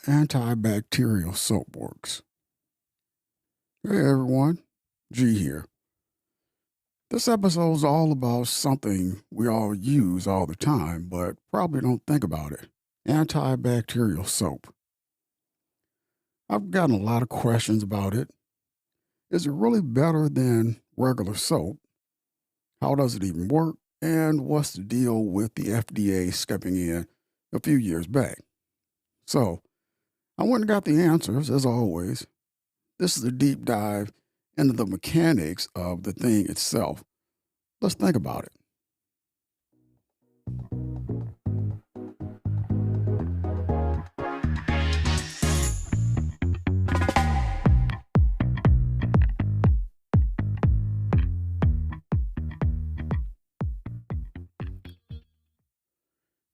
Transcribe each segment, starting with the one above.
antibacterial soap works. Hey everyone, G here. This episode's all about something we all use all the time, but probably don't think about it. Antibacterial soap. I've gotten a lot of questions about it. Is it really better than regular soap? How does it even work? And what's the deal with the FDA stepping in a few years back? So, I went and got the answers, as always. This is a deep dive into the mechanics of the thing itself. Let's think about it.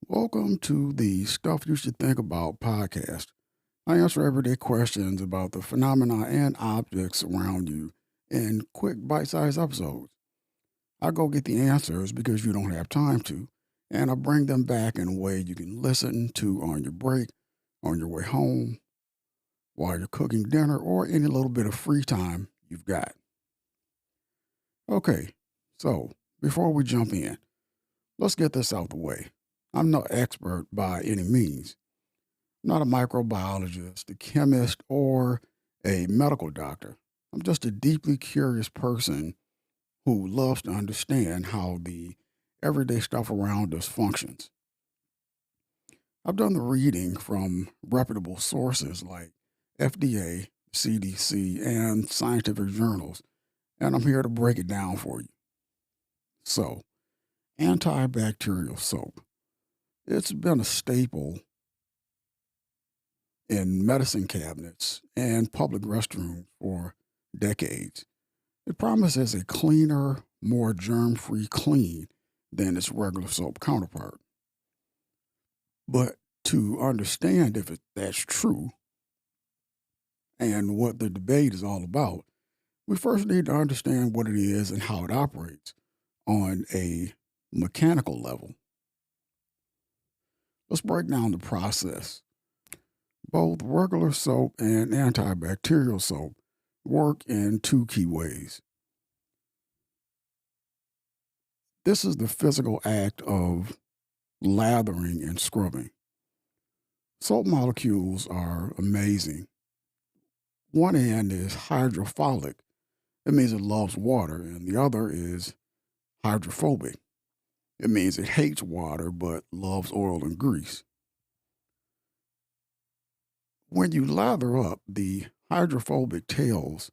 Welcome to the Stuff You Should Think About podcast. I answer everyday questions about the phenomena and objects around you in quick bite sized episodes. I go get the answers because you don't have time to, and I bring them back in a way you can listen to on your break, on your way home, while you're cooking dinner, or any little bit of free time you've got. Okay, so before we jump in, let's get this out the way. I'm no expert by any means. I'm not a microbiologist, a chemist, or a medical doctor. I'm just a deeply curious person who loves to understand how the everyday stuff around us functions. I've done the reading from reputable sources like FDA, CDC, and scientific journals, and I'm here to break it down for you. So, antibacterial soap. It's been a staple in medicine cabinets and public restrooms for decades. It promises a cleaner, more germ free clean than its regular soap counterpart. But to understand if that's true and what the debate is all about, we first need to understand what it is and how it operates on a mechanical level. Let's break down the process. Both regular soap and antibacterial soap work in two key ways. This is the physical act of lathering and scrubbing. Soap molecules are amazing. One end is hydrophilic, it means it loves water, and the other is hydrophobic. It means it hates water but loves oil and grease. When you lather up, the hydrophobic tails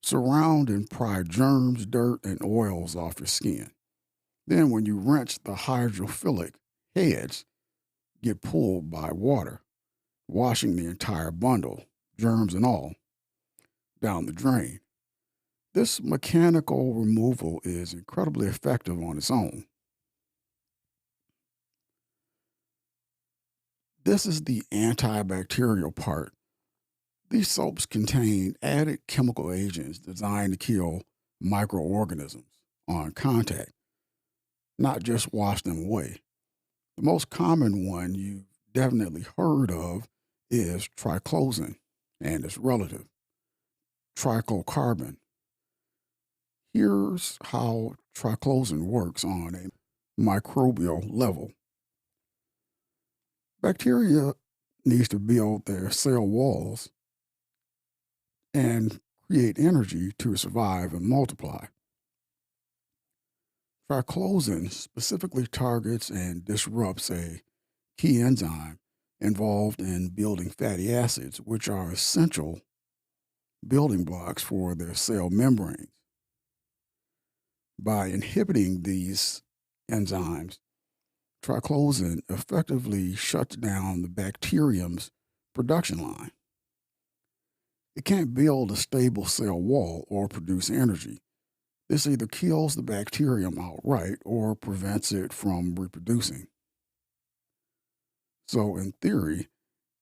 surround and pry germs, dirt, and oils off your skin. Then, when you rinse, the hydrophilic heads get pulled by water, washing the entire bundle, germs and all, down the drain. This mechanical removal is incredibly effective on its own. This is the antibacterial part. These soaps contain added chemical agents designed to kill microorganisms on contact, not just wash them away. The most common one you've definitely heard of is triclosan and its relative, triclocarbon. Here's how triclosan works on a microbial level. Bacteria needs to build their cell walls and create energy to survive and multiply. Triclosan specifically targets and disrupts a key enzyme involved in building fatty acids, which are essential building blocks for their cell membranes. By inhibiting these enzymes, triclosan effectively shuts down the bacterium's production line. It can't build a stable cell wall or produce energy. This either kills the bacterium outright or prevents it from reproducing. So, in theory,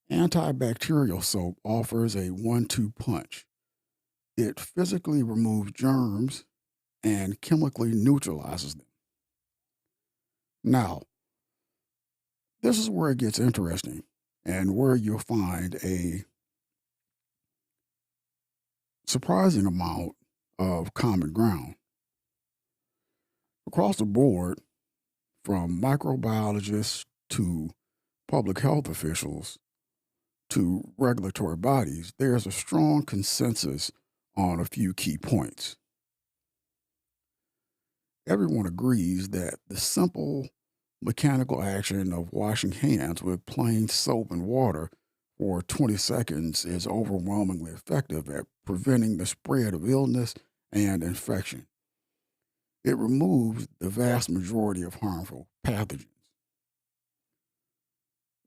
antibacterial soap offers a 1 2 punch. It physically removes germs and chemically neutralizes them. Now, this is where it gets interesting. and where you'll find a surprising amount of common ground. Across the board, from microbiologists to public health officials to regulatory bodies, there's a strong consensus on a few key points. Everyone agrees that the simple mechanical action of washing hands with plain soap and water for 20 seconds is overwhelmingly effective at preventing the spread of illness and infection. It removes the vast majority of harmful pathogens.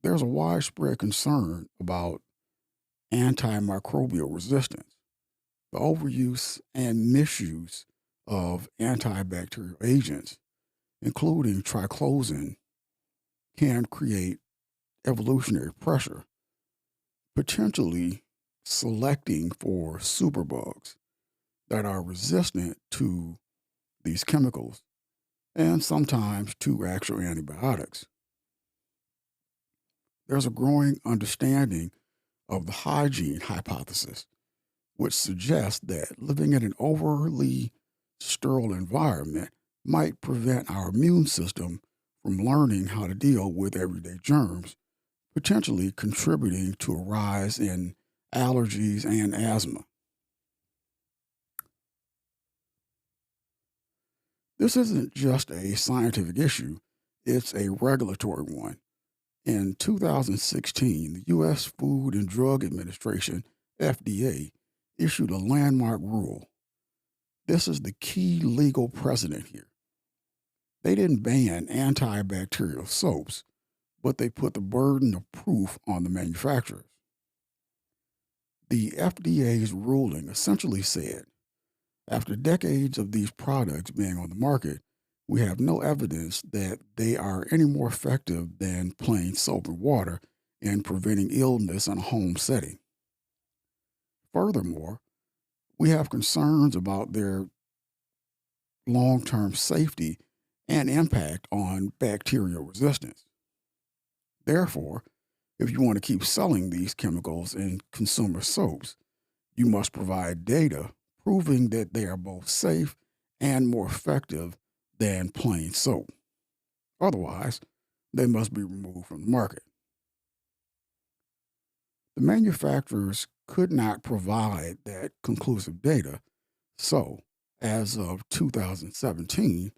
There's a widespread concern about antimicrobial resistance. The overuse and misuse of antibacterial agents, including triclosan, can create evolutionary pressure, potentially selecting for superbugs that are resistant to these chemicals and sometimes to actual antibiotics. There's a growing understanding of the hygiene hypothesis, which suggests that living in an overly sterile environment might prevent our immune system from learning how to deal with everyday germs, potentially contributing to a rise in allergies and asthma. This isn't just a scientific issue, it's a regulatory one. In 2016, the U.S. Food and Drug Administration, FDA, issued a landmark rule. This is the key legal precedent here. They didn't ban antibacterial soaps, but they put the burden of proof on the manufacturers. The FDA's ruling essentially said, after decades of these products being on the market, we have no evidence that they are any more effective than plain soap and water in preventing illness in a home setting. Furthermore, we have concerns about their long term safety and impact on bacterial resistance. Therefore, if you want to keep selling these chemicals in consumer soaps, you must provide data proving that they are both safe and more effective than plain soap. Otherwise, they must be removed from the market. The manufacturers could not provide that conclusive data, so as of 2017,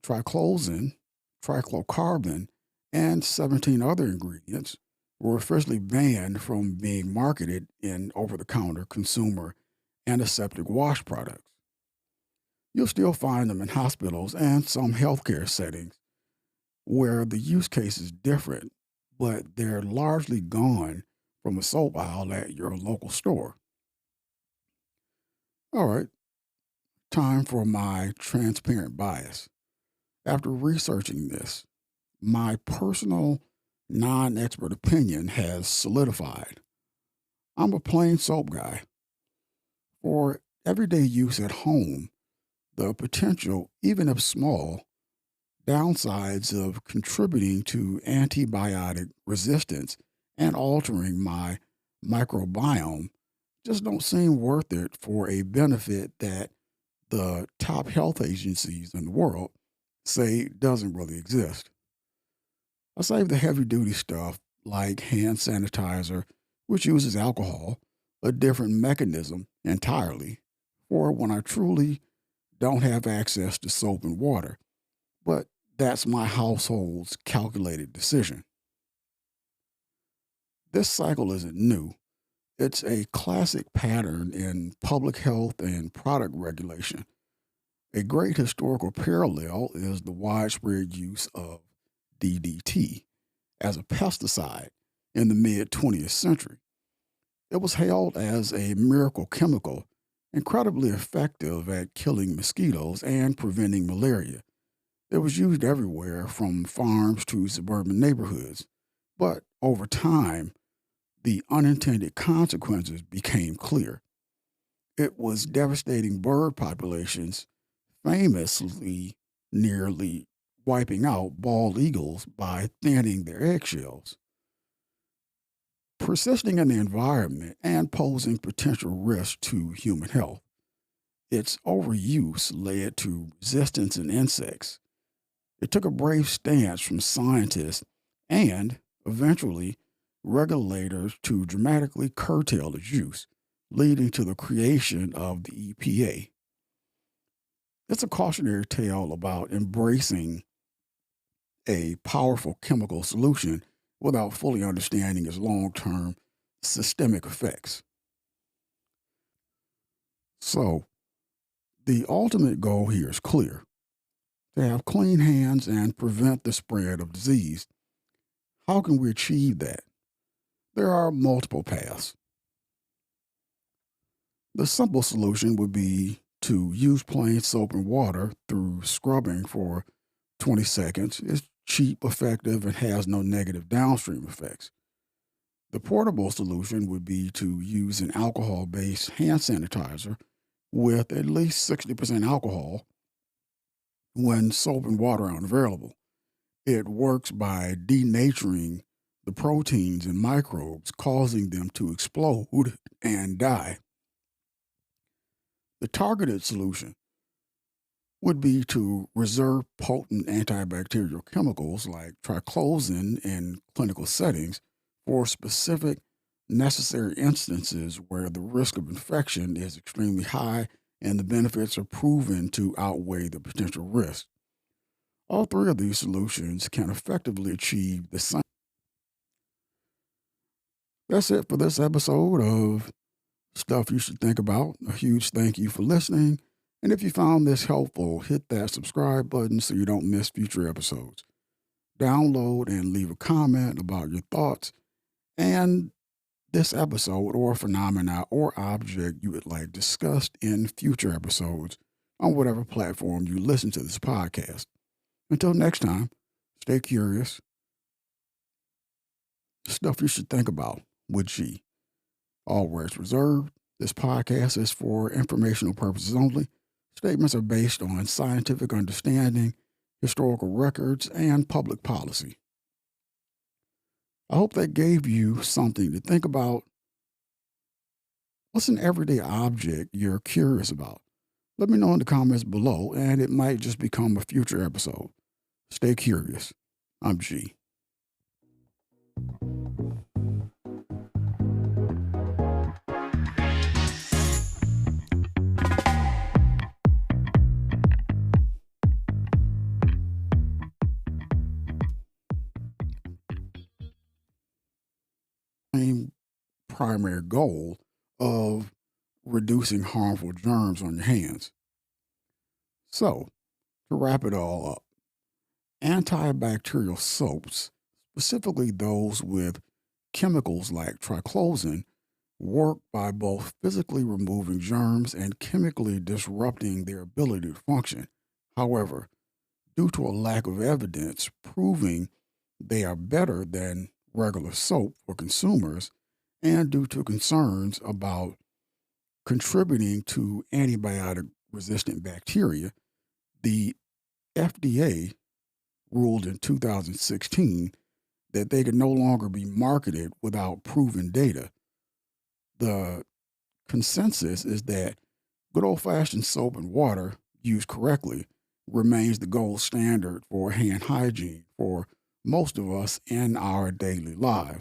triclosan, triclocarbon, and 17 other ingredients were officially banned from being marketed in over the counter consumer antiseptic wash products. You'll still find them in hospitals and some healthcare settings where the use case is different, but they're largely gone from a soap aisle at your local store. All right, time for my transparent bias. After researching this, my personal non expert opinion has solidified. I'm a plain soap guy. For everyday use at home, the potential, even if small, downsides of contributing to antibiotic resistance and altering my microbiome just don't seem worth it for a benefit that the top health agencies in the world say doesn't really exist. I save the heavy duty stuff like hand sanitizer, which uses alcohol, a different mechanism entirely, for when I truly don't have access to soap and water. But that's my household's calculated decision. This cycle isn't new. It's a classic pattern in public health and product regulation. A great historical parallel is the widespread use of DDT as a pesticide in the mid 20th century. It was hailed as a miracle chemical, incredibly effective at killing mosquitoes and preventing malaria. It was used everywhere from farms to suburban neighborhoods. But over time, the unintended consequences became clear. It was devastating bird populations, famously nearly wiping out bald eagles by thinning their eggshells. persisting in the environment and posing potential risk to human health. Its overuse led to resistance in insects. It took a brave stance from scientists and, eventually, regulators to dramatically curtail its use, leading to the creation of the EPA. It's a cautionary tale about embracing a powerful chemical solution without fully understanding its long term systemic effects. So, the ultimate goal here is clear: to have clean hands and prevent the spread of disease. How can we achieve that? There are multiple paths. The simple solution would be to use plain soap and water through scrubbing for 20 seconds. It's cheap, effective, and has no negative downstream effects. The portable solution would be to use an alcohol based hand sanitizer with at least 60% alcohol when soap and water aren't available. It works by denaturing the proteins and microbes, causing them to explode and die. The targeted solution would be to reserve potent antibacterial chemicals like triclosan in clinical settings for specific necessary instances where the risk of infection is extremely high and the benefits are proven to outweigh the potential risk. All three of these solutions can effectively achieve the same. That's it for this episode of Stuff You Should Think About. A huge thank you for listening. And if you found this helpful, hit that subscribe button so you don't miss future episodes. Download and leave a comment about your thoughts and this episode or phenomena or object you would like discussed in future episodes on whatever platform you listen to this podcast. Until next time, stay curious. Stuff You Should Think About with G. All words reserved. This podcast is for informational purposes only. Statements are based on scientific understanding, historical records, and public policy. I hope that gave you something to think about. What's an everyday object you're curious about? Let me know in the comments below, and it might just become a future episode. Stay curious. I'm G. Main primary goal of reducing harmful germs on your hands. So, to wrap it all up, antibacterial soaps, specifically those with chemicals like triclosan, work by both physically removing germs and chemically disrupting their ability to function. However, due to a lack of evidence proving they are better than regular soap for consumers, and due to concerns about contributing to antibiotic resistant bacteria, the FDA ruled in 2016 that they could no longer be marketed without proven data. The consensus is that good old fashioned soap and water, used correctly, remains the gold standard for hand hygiene for most of us in our daily lives.